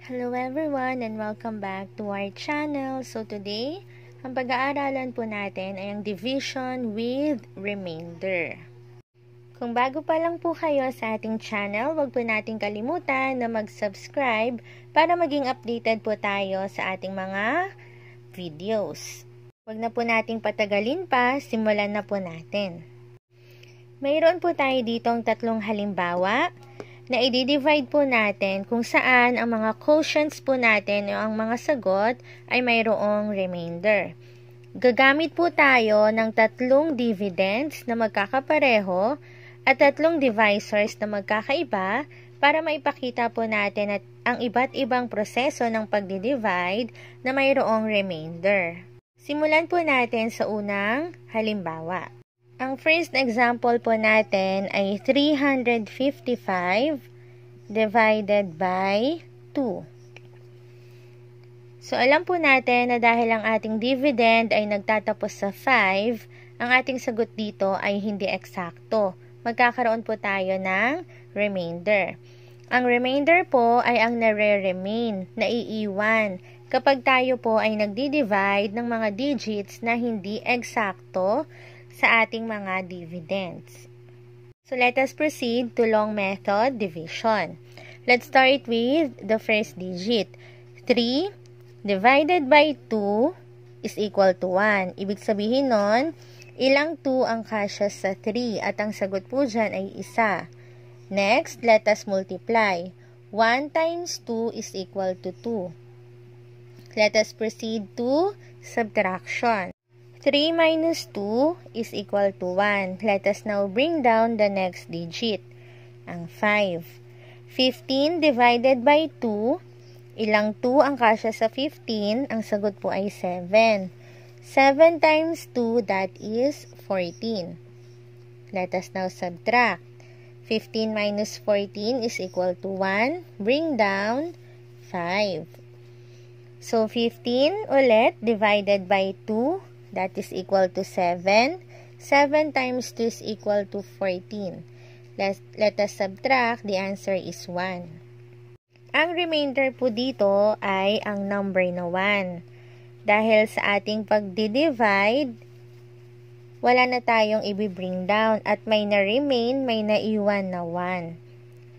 Hello everyone and welcome back to our channel. So today, ang pag-aaralan po natin ay ang division with remainder. Kung bago pa lang po kayo sa ating channel, huwag po nating kalimutan na mag-subscribe para maging updated po tayo sa ating mga videos. Huwag na po nating patagalin pa, simulan na po natin. Mayroon po tayo ditong tatlong halimbawa na i-divide po natin kung saan ang mga quotients po natin o ang mga sagot ay mayroong remainder. Gagamit po tayo ng tatlong dividends na magkakapareho at tatlong divisors na magkakaiba para maipakita po natin at ang iba't ibang proseso ng pagdi-divide na mayroong remainder. Simulan po natin sa unang halimbawa. Ang first example po natin ay 355 divided by 2. So, alam po natin na dahil ang ating dividend ay nagtatapos sa 5, ang ating sagot dito ay hindi eksakto. Magkakaroon po tayo ng remainder. Ang remainder po ay ang nare-remain, naiiwan, kapag tayo po ay nagdi-divide ng mga digits na hindi eksakto sa ating mga dividends. So, let us proceed to long method division. Let's start with the first digit. 3 divided by 2 is equal to 1. Ibig sabihin nun, ilang 2 ang kasya sa 3 at ang sagot po dyan ay 1. Next, let us multiply. 1 times 2 is equal to 2. Let us proceed to subtraction. 3 minus 2 is equal to 1. Let us now bring down the next digit, ang 5. 15 divided by 2, ilang 2 ang kasya sa 15? Ang sagot po ay 7. 7 times 2, that is 14. Let us now subtract. 15 minus 14 is equal to 1. Bring down 5. So, 15 ulit divided by 2. That is equal to 7. 7 times 2 is equal to 14. Let us subtract. The answer is 1. Ang remainder po dito ay ang number na 1. Dahil sa ating pagdi-divide, wala na tayong i-bring down at may na-remain, may naiwan na 1.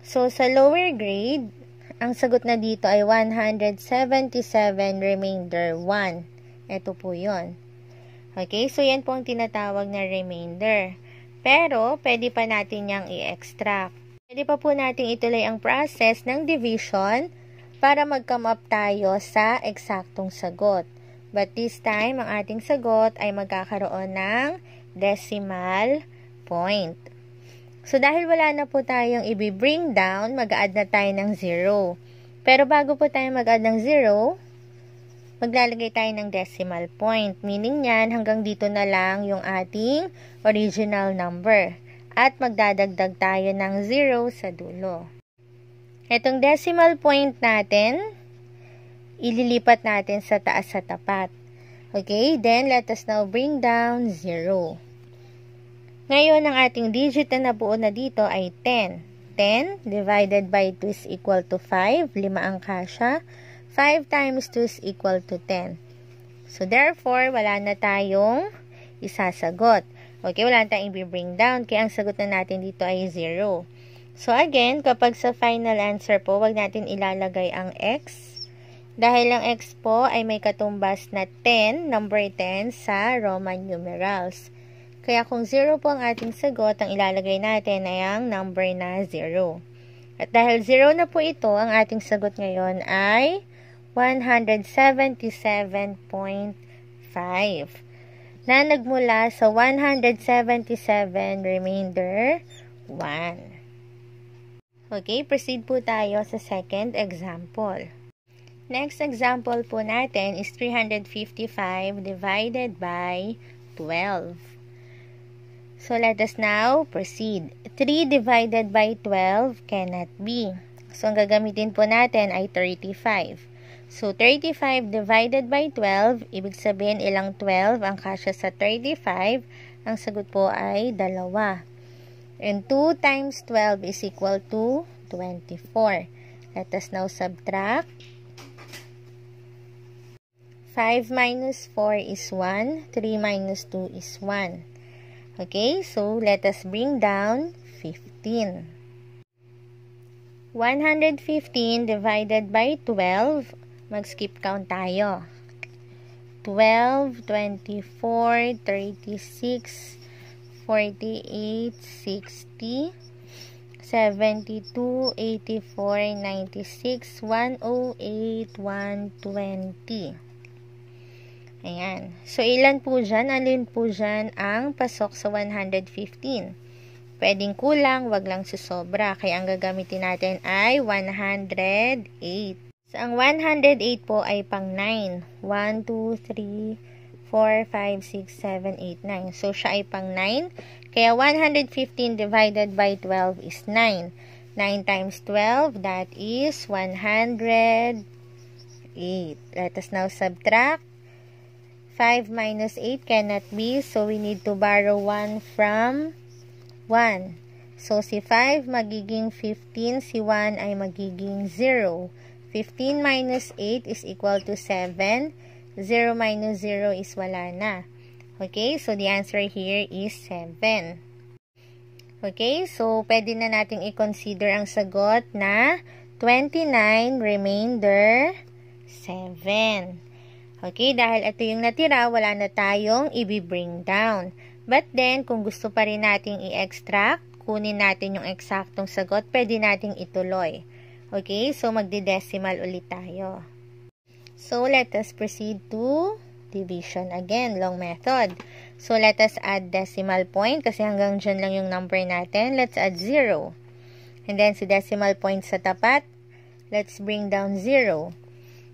So, sa lower grade, ang sagot na dito ay 177 remainder 1. Ito po yon. Okay, so yan po ang tinatawag na remainder. Pero, pwede pa natin yang i-extract. Pwede pa po natin ituloy ang process ng division para mag-come up tayo sa eksaktong sagot. But this time, ang ating sagot ay magkakaroon ng decimal point. So, dahil wala na po tayong i-bring down, mag-add na tayo ng 0. Pero bago po tayo mag-add ng 0, maglalagay tayo ng decimal point. Meaning yan, hanggang dito na lang yung ating original number. At magdadagdag tayo ng 0 sa dulo. Itong decimal point natin, ililipat natin sa taas sa tapat. Okay, then let us now bring down 0. Ngayon, ang ating digit na nabuo na dito ay 10. 10 divided by 2 is equal to 5. 5 ang kasya. 5 times 2 is equal to 10. So, therefore, wala na tayong isasagot. Okay, wala na tayong i-bring down. Kaya ang sagot na natin dito ay 0. So, again, kapag sa final answer po, wag natin ilalagay ang x. Dahil ang x po ay may katumbas na 10, number 10, sa Roman numerals. Kaya kung 0 po ang ating sagot, ang ilalagay natin ay ang number na 0. At dahil 0 na po ito, ang ating sagot ngayon ay 177.5 na nagmula sa 177 remainder 1. Okay, proceed po tayo sa second example. Next example po natin is 355 divided by 12. So, let us now proceed. 3 divided by 12 cannot be. So, ang gagamitin po natin ay 35. So, 35 divided by 12, ibig sabihin ilang 12 ang kasya sa 35, ang sagot po ay 2. And 2 times 12 is equal to 24. Let us now subtract. 5 minus 4 is 1. 3 minus 2 is 1. Okay, so let us bring down 15. 115 divided by 12. Mag-skip count tayo. 12, 24, 36, 48, 60, 72, 84, 96, 108, 120. Ayan. So, ilan po dyan? Alin po dyan ang pasok sa 115? Pwedeng kulang, wag lang susobra. Kaya ang gagamitin natin ay 108. So, ang 108 po ay pang 9. 1, 2, 3, 4, 5, 6, 7, 8, 9. So, siya ay pang 9. Kaya 115 divided by 12 is 9. 9 times 12, that is 108. Let us now subtract. 5 minus 8 cannot be, so we need to borrow 1 from 1. So, si 5 magiging 15, si 1 ay magiging 0. 15 minus 8 is equal to 7. 0 minus 0 is wala na. Okay, so the answer here is 7. Okay, so pwede na nating i-consider ang sagot na 29 remainder 7. Okay, dahil ito yung natira, wala na tayong i-bring down. But then, kung gusto pa rin nating i-extract, kunin natin yung eksaktong sagot, pwede nating ituloy. Okay, so magde-decimal ulit tayo. So, let us proceed to division again, long method. So, let us add decimal point kasi hanggang dyan lang yung number natin. Let's add 0. And then, si decimal point sa tapat, let's bring down 0.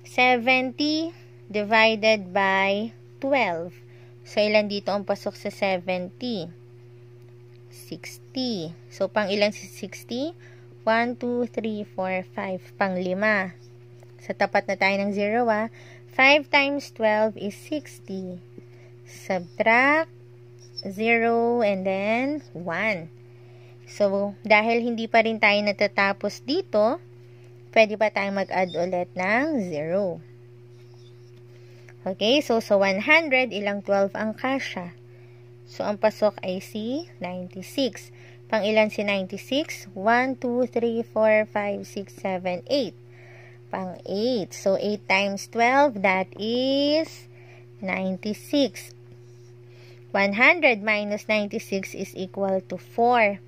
70 divided by 12. So, ilan dito ang pasok sa 70? 60. So, pang ilan si 60? 1, 2, 3, 4, 5. Pang 5. Sa tapat na tayo ng 0, 5 times 12 is 60. Subtract 0 and then 1. So, dahil hindi pa rin tayo natatapos dito, pwede pa tayong mag-add ulit ng 0. Okay, so sa 100, ilang 12 ang kasya? So, ang pasok ay si 96. Pang ilan si 96? 1, 2, 3, 4, 5, 6, 7, 8. Pang 8. So, 8 times 12, that is 96. 100 minus 96 is equal to 4.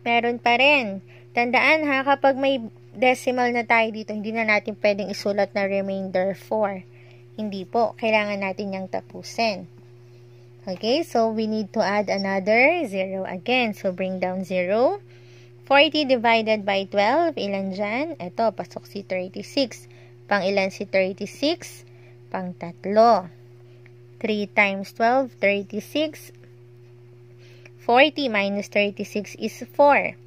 Meron pa rin. Tandaan ha, kapag may decimal na tayo dito, hindi na natin pwedeng isulat na remainder 4. Hindi po. Kailangan natin yung tapusin. Okay, so we need to add another 0 again. So, bring down 0. 40 divided by 12, ilan dyan? Ito, pasok si 36. Pang ilan si 36? Pang 3. 3 times 12, 36. 40 minus 36 is 4.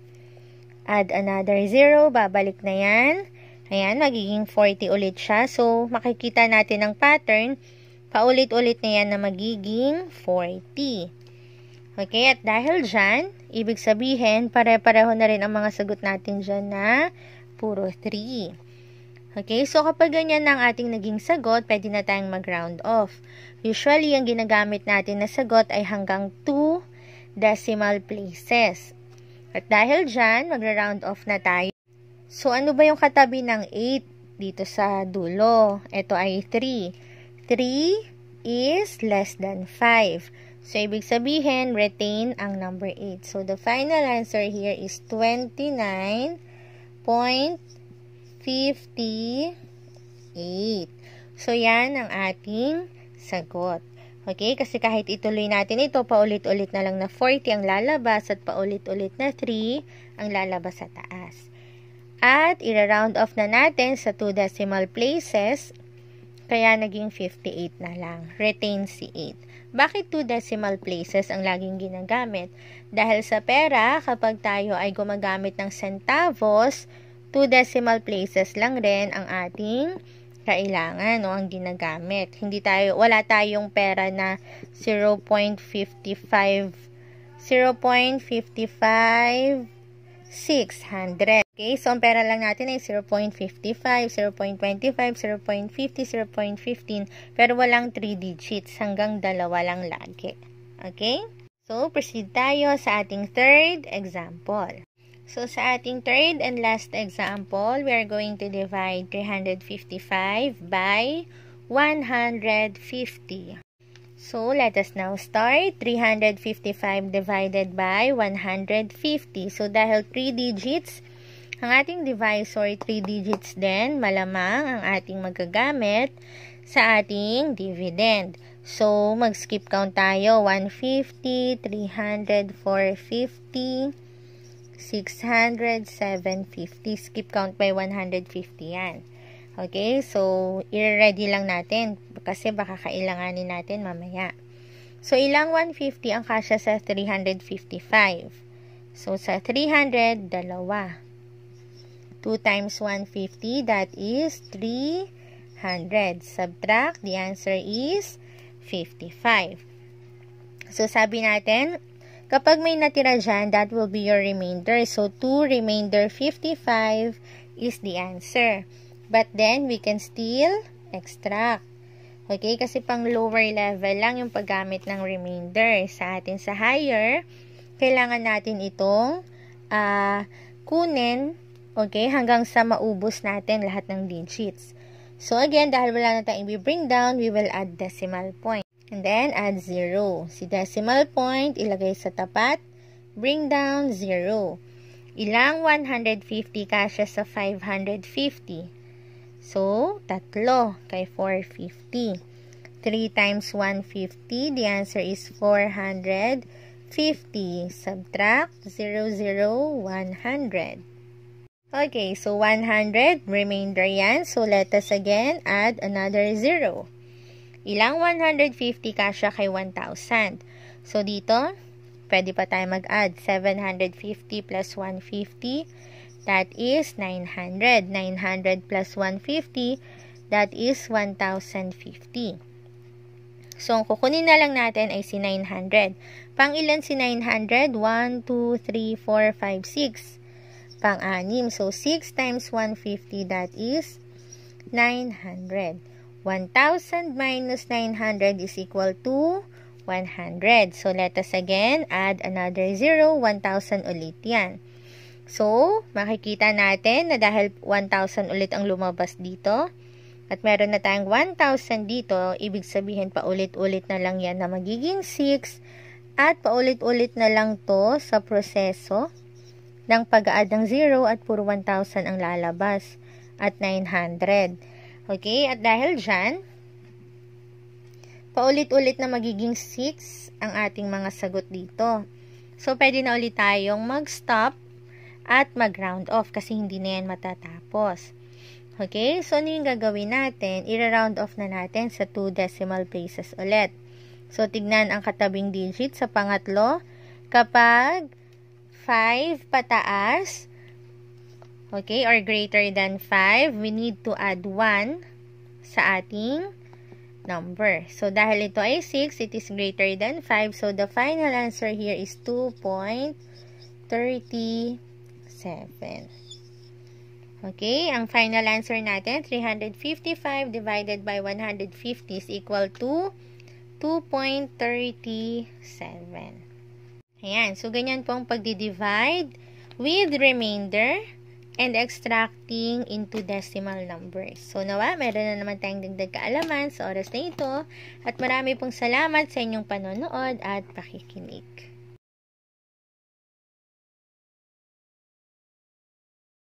Add another 0, babalik na yan. Ayan, magiging 40 ulit siya. So, makikita natin ang pattern. Paulit-ulit na yan na magiging 40. Okay, at dahil dyan, ibig sabihin, pare-pareho na rin ang mga sagot natin dyan na puro 3. Okay, so kapag ganyan ang ating naging sagot, pwede na tayong mag-round off. Usually, ang ginagamit natin na sagot ay hanggang 2 decimal places. At dahil dyan, magra-round off na tayo. So, ano ba yung katabi ng 8 dito sa dulo? Ito ay 3. 3 is less than 5. So, ibig sabihin, retain ang number 8. So, the final answer here is 29.58. So, yan ang ating sagot. Okay? Kasi kahit ituloy natin ito, paulit-ulit na lang na 40 ang lalabas at paulit-ulit na 3 ang lalabas sa taas. At, i-round off na natin sa 2 decimal places. Kaya naging 58 na lang. Retain si 8. Bakit 2 decimal places ang laging ginagamit? Dahil sa pera, kapag tayo ay gumagamit ng centavos, 2 decimal places lang rin ang ating kailangan o ang ginagamit. Wala tayong pera na 0.55 600. Okay, so ang pera lang natin ay 0.55, 0.25, 0.50, 0.15, pero walang 3 digits, hanggang dalawa lang lagi. Okay? So, proceed tayo sa ating third example. So, sa ating third and last example, we are going to divide 355 by 150. So, let us now start. 355 divided by 150. So, dahil 3 digits, ang ating divisor 3 digits din, malamang ang ating magagamit sa ating dividend. So, mag-skip count tayo. 150, 300, 450, 600, 750. Skip count by 150 yan. Okay, so, i-ready lang natin kasi baka kailanganin natin mamaya. So, ilang 150 ang kasya sa 355? So, sa 300, dalawa. 2 times 150, that is 300. Subtract, the answer is 55. So, sabi natin, kapag may natira dyan, that will be your remainder. So, 2 remainder 55 is the answer. But then, we can still extract. Okay, kasi pang lower level lang yung paggamit ng remainder. Sa atin sa higher, kailangan natin itong kunin. Okay, hanggang sa maubos natin lahat ng digits. So, again, dahil wala na tayong i-bring down, we will add decimal point. And then, add 0. Si decimal point, ilagay sa tapat, bring down 0. Ilang 150 kasya sa 550? So, 3 kay 450. 3 times 150, the answer is 450. Subtract 0, 0, 100. Okay, so 100, remainder yan. So, let us again add another 0. Ilang 150 kasya kay 1,000? So, dito, pwede pa tayo mag-add. 750 plus 150, that is 900. 900 plus 150, that is 1,050. So, ang kukunin na lang natin ay si 900. Pang ilan si 900? 1, 2, 3, 4, 5, 6. Pang-anim. So, 6 times 150, that is 900. 1,000 minus 900 is equal to 100. So, let us again add another 0. 1,000 ulit yan. So, makikita natin na dahil 1,000 ulit ang lumabas dito, at meron na tayong 1,000 dito, ibig sabihin paulit-ulit na lang yan na magiging 6, at paulit-ulit na lang to sa proseso ng pag-add ng 0 at puro 1,000 ang lalabas at 900. Okay, at dahil dyan, paulit-ulit na magiging 6 ang ating mga sagot dito. So, pwede na ulit tayong mag-stop at mag-round off kasi hindi na yan matatapos. Okay, so ano yung gagawin natin? I-round off na natin sa 2 decimal places ulit. So, tignan ang katabing digit sa pangatlo. Kapag 5 pataas, okay, or greater than 5, we need to add 1 sa ating number. So, dahil ito ay 6, it is greater than 5. So, the final answer here is 2.37. Okay, ang final answer natin, 355 divided by 150 is equal to 2.37. Ayan, so ganyan po ang pagdi-divide with remainder and extracting into decimal numbers. So nawa, meron na naman tayong dagdag kaalaman sa oras na ito at marami pong salamat sa inyong panonood at pakikinig.